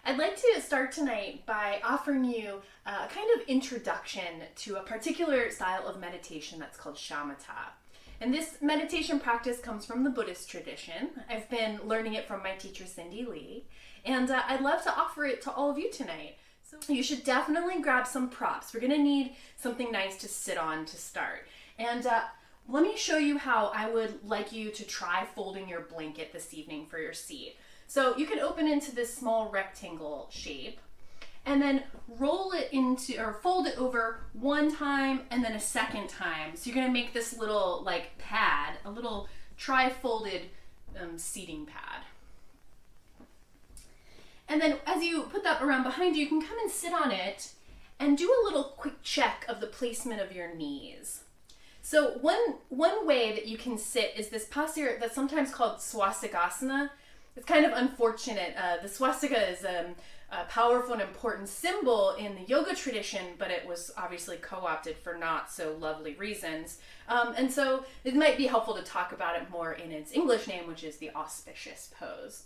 I'd like to start tonight by offering you a kind of introduction to a particular style of meditation that's called shamatha. And this meditation practice comes from the Buddhist tradition. I've been learning it from my teacher, Cindy Lee, and I'd love to offer it to all of you tonight. So you should definitely grab some props. We're going to need something nice to sit on to start. And let me show you how I would like you to try folding your blanket this evening for your seat. So you can open into this small rectangle shape and then roll it into, or fold it over one time and then a second time. So you're going to make this little like pad, a little tri-folded seating pad. And then as you put that around behind you, you can come and sit on it and do a little quick check of the placement of your knees. So one way that you can sit is this posture that's sometimes called Swastikasana. It's kind of unfortunate. The swastika is a powerful and important symbol in the yoga tradition, but it was obviously co-opted for not so lovely reasons. And so it might be helpful to talk about it more in its English name, which is the auspicious pose.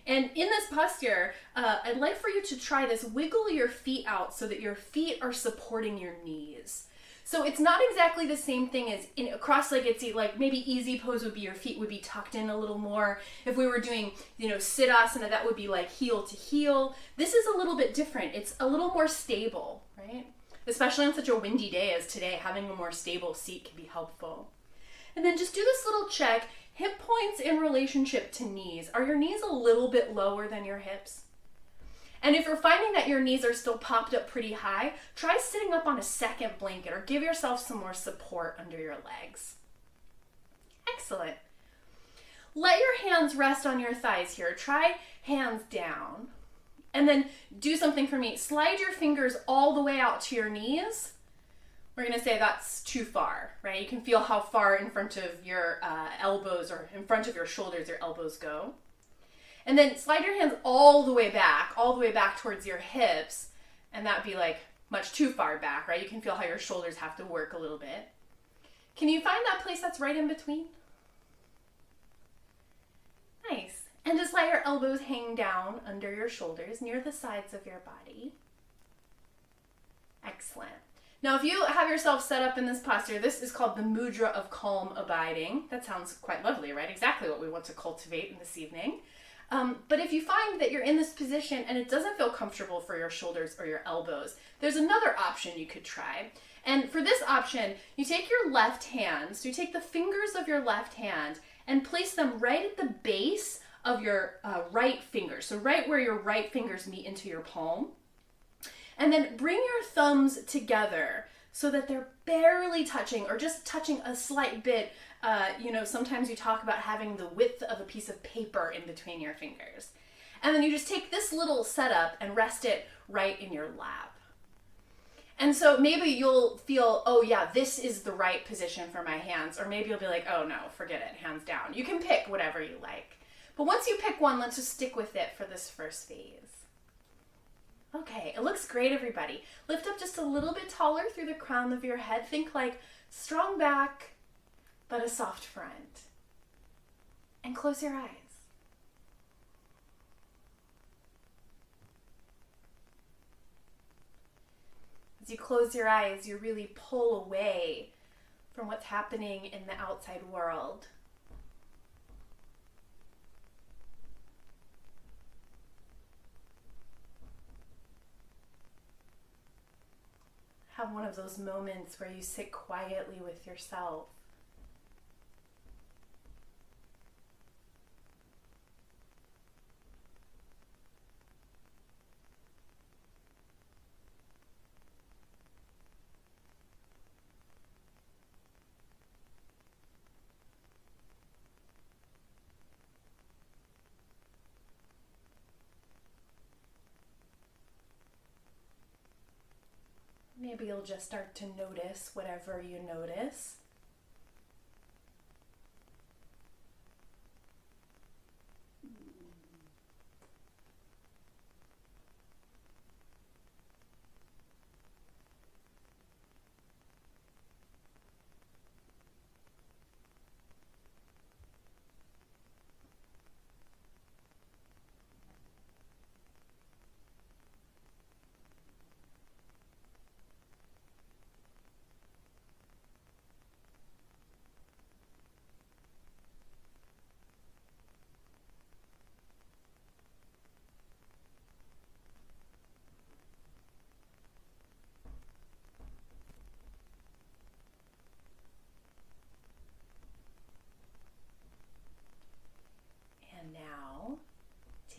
And in this posture, I'd like for you to try this. Wiggle your feet out so that your feet are supporting your knees. So it's not exactly the same thing as in a cross-legged seat. Like maybe easy pose would be your feet would be tucked in a little more. If we were doing, Siddhasana, that would be like heel to heel. This is a little bit different. It's a little more stable, right? Especially on such a windy day as today, having a more stable seat can be helpful. And then just do this little check. Hip points in relationship to knees. Are your knees a little bit lower than your hips? And if you're finding that your knees are still popped up pretty high, try sitting up on a second blanket or give yourself some more support under your legs. Excellent. Let your hands rest on your thighs here. Try hands down. And then do something for me. Slide your fingers all the way out to your knees. We're going to say that's too far, right? You can feel how far in front of your elbows or in front of your shoulders your elbows go. And then slide your hands all the way back towards your hips, and that'd be like much too far back, right? You can feel how your shoulders have to work a little bit. Can you find that place that's right in between? Nice. And just let your elbows hang down under your shoulders near the sides of your body. Excellent. Now, if you have yourself set up in this posture, this is called the Mudra of calm abiding. That sounds quite lovely, right? Exactly what we want to cultivate in this evening. But if you find that you're in this position and it doesn't feel comfortable for your shoulders or your elbows, there's another option you could try. And for this option, you take your left hand, so you take the fingers of your left hand and place them right at the base of your right finger. So right where your right fingers meet into your palm. And then bring your thumbs together so that they're barely touching or just touching a slight bit. Sometimes you talk about having the width of a piece of paper in between your fingers. And then you just take this little setup and rest it right in your lap. And so maybe you'll feel, oh yeah, this is the right position for my hands. Or maybe you'll be like, oh no, forget it, hands down. You can pick whatever you like. But once you pick one, let's just stick with it for this first phase. Okay, it looks great, everybody. Lift up just a little bit taller through the crown of your head. Think like strong back, but a soft front. And close your eyes. As you close your eyes, you really pull away from what's happening in the outside world. Have one of those moments where you sit quietly with yourself. Maybe you'll just start to notice whatever you notice.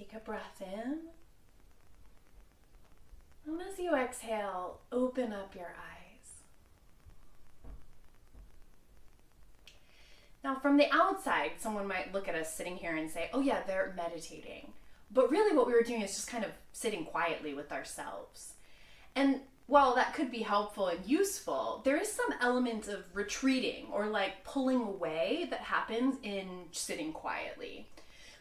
Take a breath in. And as you exhale, open up your eyes. Now, from the outside, someone might look at us sitting here and say, oh yeah, they're meditating. But really what we were doing is just kind of sitting quietly with ourselves. And while that could be helpful and useful, there is some element of retreating or like pulling away that happens in sitting quietly.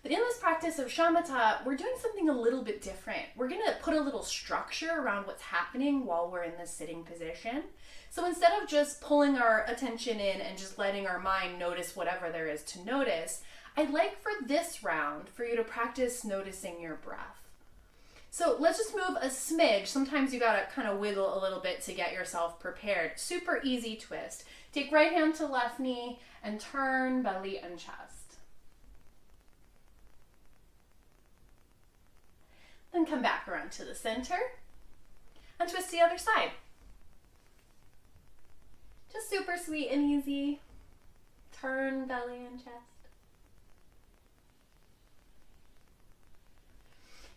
But in this practice of shamatha, we're doing something a little bit different. We're going to put a little structure around what's happening while we're in this sitting position. So instead of just pulling our attention in and just letting our mind notice whatever there is to notice, I'd like for this round for you to practice noticing your breath. So let's just move a smidge. Sometimes you gotta kind of wiggle a little bit to get yourself prepared. Super easy twist. Take right hand to left knee and turn belly and chest. Then come back around to the center and twist the other side. Just super sweet and easy. Turn belly and chest.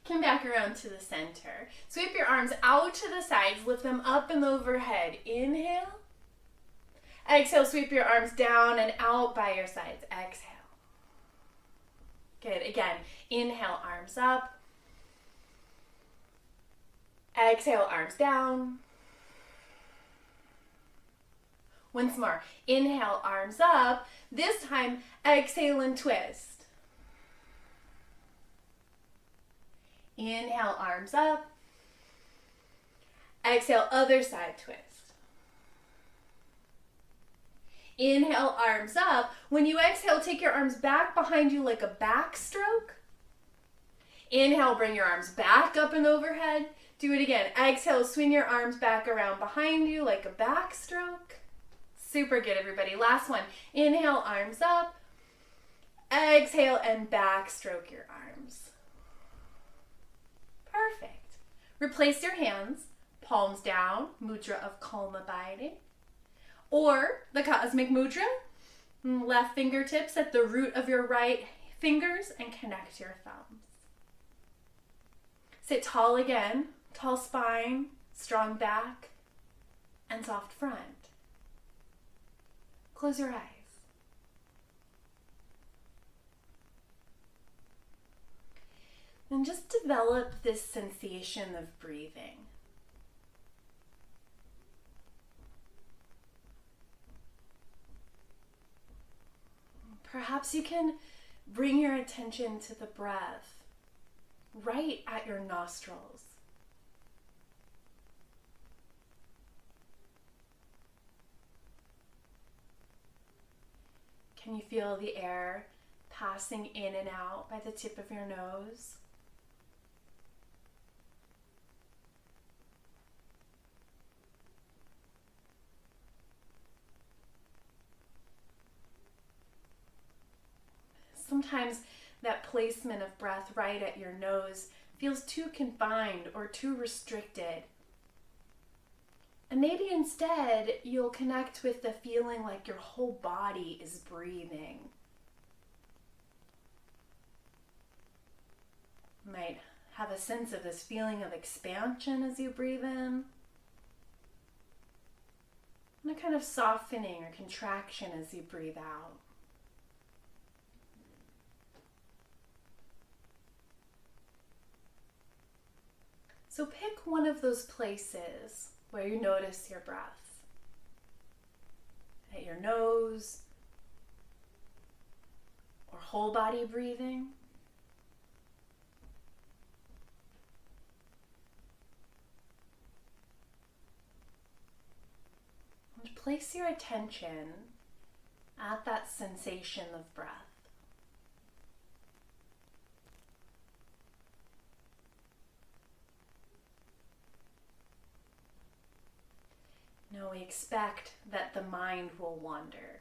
Come back around to the center. Sweep your arms out to the sides, lift them up and overhead. Inhale. Exhale, sweep your arms down and out by your sides. Exhale. Good. Again, inhale, arms up. Exhale, arms down. Once more. Inhale, arms up. This time, exhale and twist. Inhale, arms up. Exhale, other side twist. Inhale, arms up. When you exhale, take your arms back behind you like a backstroke. Inhale, bring your arms back up and overhead. Do it again. Exhale, swing your arms back around behind you like a backstroke. Super good, everybody. Last one. Inhale, arms up. Exhale, and backstroke your arms. Perfect. Replace your hands, palms down, mudra of calm abiding. Or the cosmic mudra, left fingertips at the root of your right fingers and connect your thumbs. Sit tall again, tall spine, strong back, and soft front. Close your eyes. And just develop this sensation of breathing. Perhaps you can bring your attention to the breath right at your nostrils. Can you feel the air passing in and out by the tip of your nose? Sometimes that placement of breath right at your nose feels too confined or too restricted. And maybe instead you'll connect with the feeling like your whole body is breathing. You might have a sense of this feeling of expansion as you breathe in, and a kind of softening or contraction as you breathe out. So pick one of those places where you notice your breath. At your nose, or whole body breathing. And place your attention at that sensation of breath. Now we expect that the mind will wander.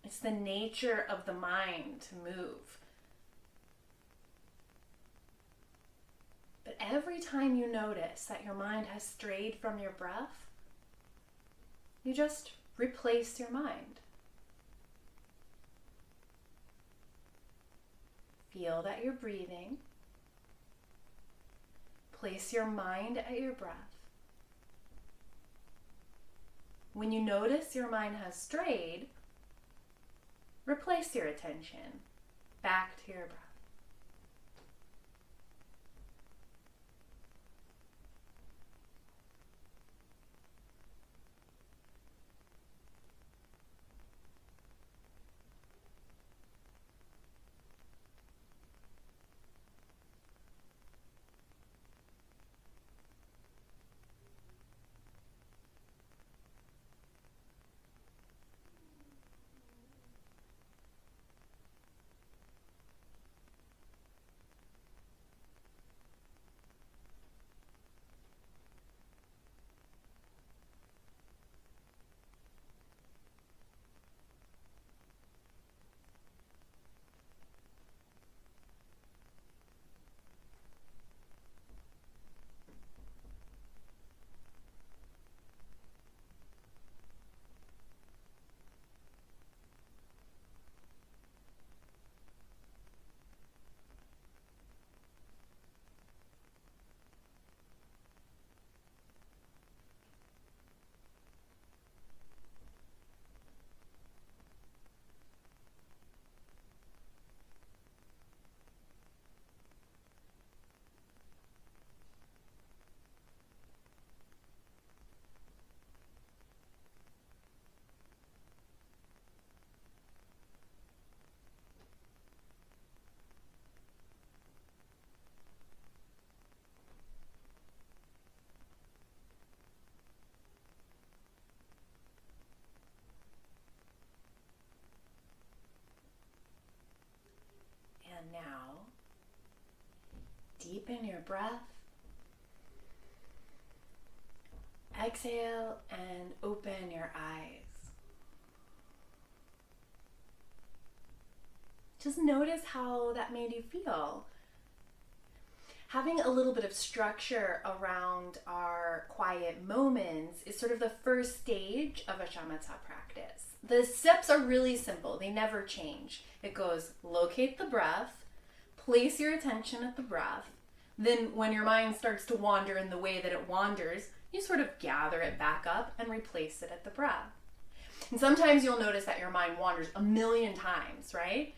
It's the nature of the mind to move. But every time you notice that your mind has strayed from your breath, you just replace your mind. Feel that you're breathing. Place your mind at your breath. When you notice your mind has strayed, replace your attention back to your breath. And now, deepen your breath. Exhale and open your eyes. Just notice how that made you feel. Having a little bit of structure around our quiet moments is sort of the first stage of a shamatha practice. The steps are really simple. They never change. It goes locate the breath, place your attention at the breath. Then when your mind starts to wander in the way that it wanders, you sort of gather it back up and replace it at the breath. And sometimes you'll notice that your mind wanders a million times, right?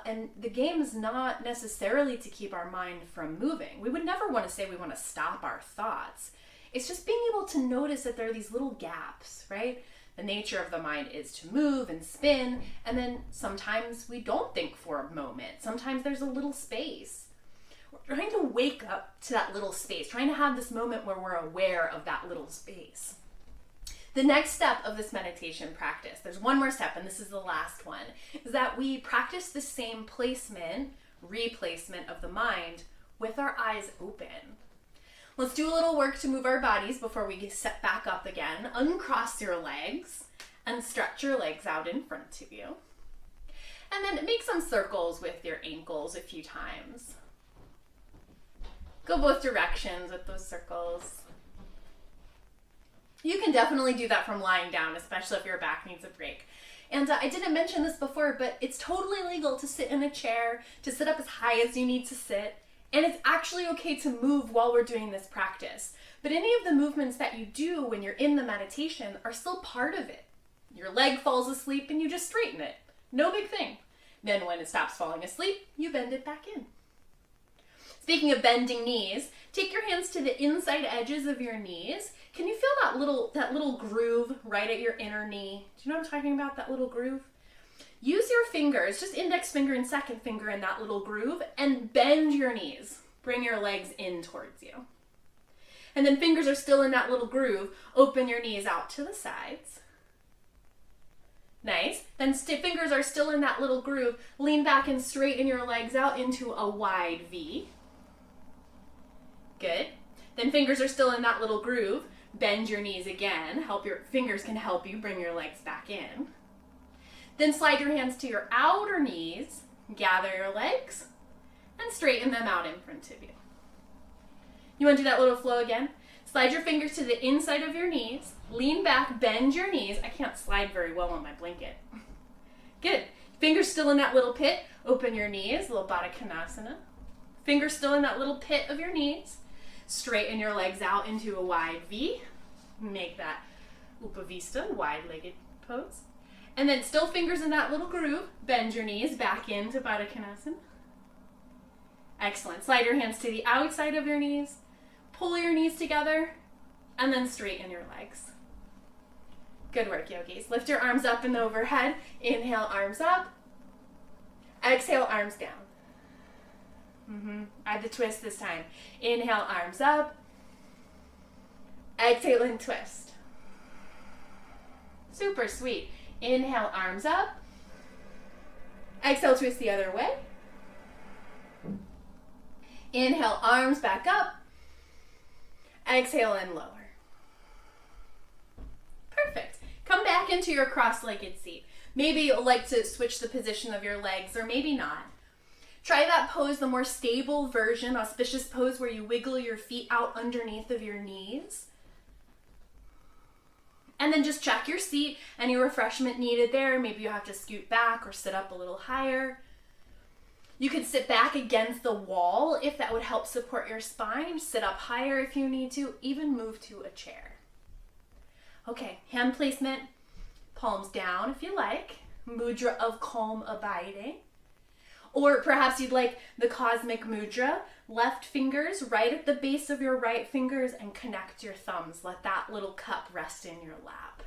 And the game is not necessarily to keep our mind from moving. We would never want to say we want to stop our thoughts. It's just being able to notice that there are these little gaps, right? The nature of the mind is to move and spin, and then sometimes we don't think for a moment. Sometimes there's a little space. We're trying to wake up to that little space, trying to have this moment where we're aware of that little space. The next step of this meditation practice, there's one more step, and this is the last one, is that we practice the same placement, replacement of the mind with our eyes open. Let's do a little work to move our bodies before we get set back up again. Uncross your legs and stretch your legs out in front of you. And then make some circles with your ankles a few times. Go both directions with those circles. You can definitely do that from lying down, especially if your back needs a break. And I didn't mention this before, but it's totally legal to sit in a chair, to sit up as high as you need to sit. And it's actually okay to move while we're doing this practice. But any of the movements that you do when you're in the meditation are still part of it. Your leg falls asleep and you just straighten it. No big thing. Then when it stops falling asleep, you bend it back in. Speaking of bending knees, take your hands to the inside edges of your knees. Can you feel that little groove right at your inner knee? Do you know what I'm talking about, that little groove? Use your fingers, just index finger and second finger in that little groove, and bend your knees. Bring your legs in towards you. And then fingers are still in that little groove. Open your knees out to the sides. Nice. Then fingers are still in that little groove. Lean back and straighten your legs out into a wide V. Good. Then fingers are still in that little groove. Bend your knees again. Your fingers can help you bring your legs back in. Then slide your hands to your outer knees, gather your legs, and straighten them out in front of you. You want to do that little flow again? Slide your fingers to the inside of your knees, lean back, bend your knees. I can't slide very well on my blanket. Good. Fingers still in that little pit. Open your knees, little Baddha Konasana. Fingers still in that little pit of your knees. Straighten your legs out into a wide V. Make that Upavista, wide-legged pose. And then still fingers in that little groove. Bend your knees back into Baddha Konasana. Excellent. Slide your hands to the outside of your knees. Pull your knees together. And then straighten your legs. Good work, yogis. Lift your arms up and overhead. Inhale, arms up. Exhale, arms down. Add the twist this time. Inhale, arms up. Exhale and twist. Super sweet. Inhale, arms up. Exhale, twist the other way. Inhale, arms back up. Exhale and lower. Perfect. Come back into your cross-legged seat. Maybe you'll like to switch the position of your legs, or maybe not. Try that pose, the more stable version, auspicious pose, where you wiggle your feet out underneath of your knees. And then just check your seat. Any refreshment needed there. Maybe you have to scoot back or sit up a little higher. You could sit back against the wall if that would help support your spine. Sit up higher if you need to. Even move to a chair. Okay, hand placement. Palms down if you like. Mudra of calm abiding. Or perhaps you'd like the cosmic mudra. Left fingers right at the base of your right fingers and connect your thumbs. Let that little cup rest in your lap.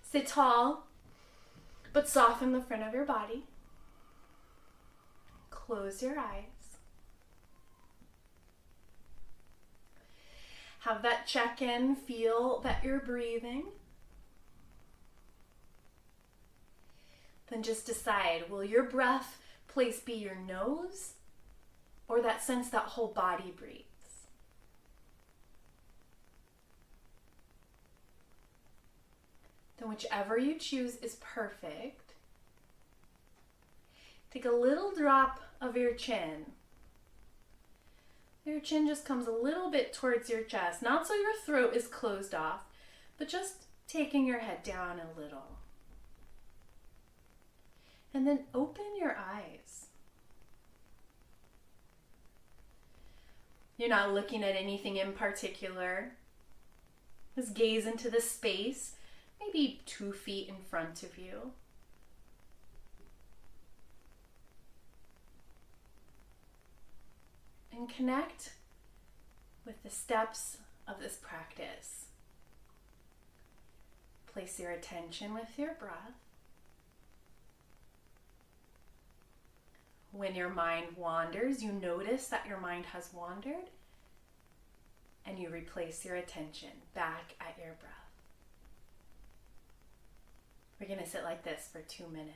Sit tall, but soften the front of your body. Close your eyes. Have that check-in. Feel that you're breathing. Then just decide, will your breath place be your nose or that sense that whole body breathes? Then whichever you choose is perfect. Take a little drop of your chin. Your chin just comes a little bit towards your chest, not so your throat is closed off, but just taking your head down a little. And then open your eyes. You're not looking at anything in particular. Just gaze into the space, maybe 2 feet in front of you. And connect with the steps of this practice. Place your attention with your breath. When your mind wanders, you notice that your mind has wandered, and you replace your attention back at your breath. We're going to sit like this for 2 minutes.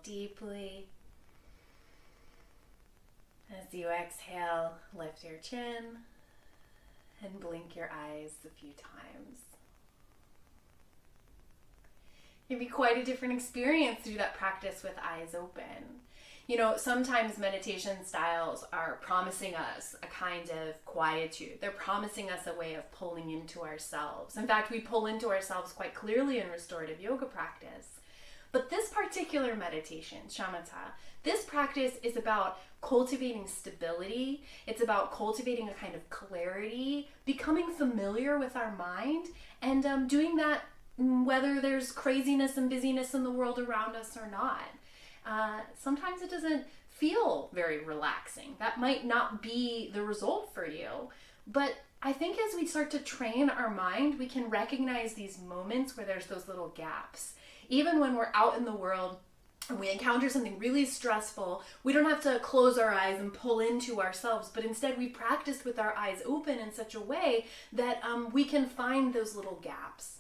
deeply. As you exhale, lift your chin and blink your eyes a few times. It can be quite a different experience to do that practice with eyes open. You know, sometimes meditation styles are promising us a kind of quietude. They're promising us a way of pulling into ourselves. In fact, we pull into ourselves quite clearly in restorative yoga practice. But this particular meditation, shamatha, this practice is about cultivating stability. It's about cultivating a kind of clarity, becoming familiar with our mind, and doing that whether there's craziness and busyness in the world around us or not. Sometimes it doesn't feel very relaxing. That might not be the result for you. But I think as we start to train our mind, we can recognize these moments where there's those little gaps. Even when we're out in the world and we encounter something really stressful, we don't have to close our eyes and pull into ourselves, but instead we practice with our eyes open in such a way that we can find those little gaps.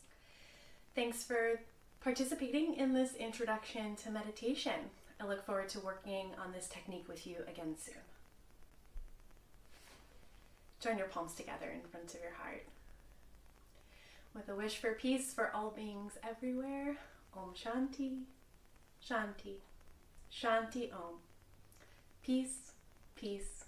Thanks for participating in this introduction to meditation. I look forward to working on this technique with you again soon. Join your palms together in front of your heart. With a wish for peace for all beings everywhere, Om Shanti, Shanti, Shanti Om. Peace, peace,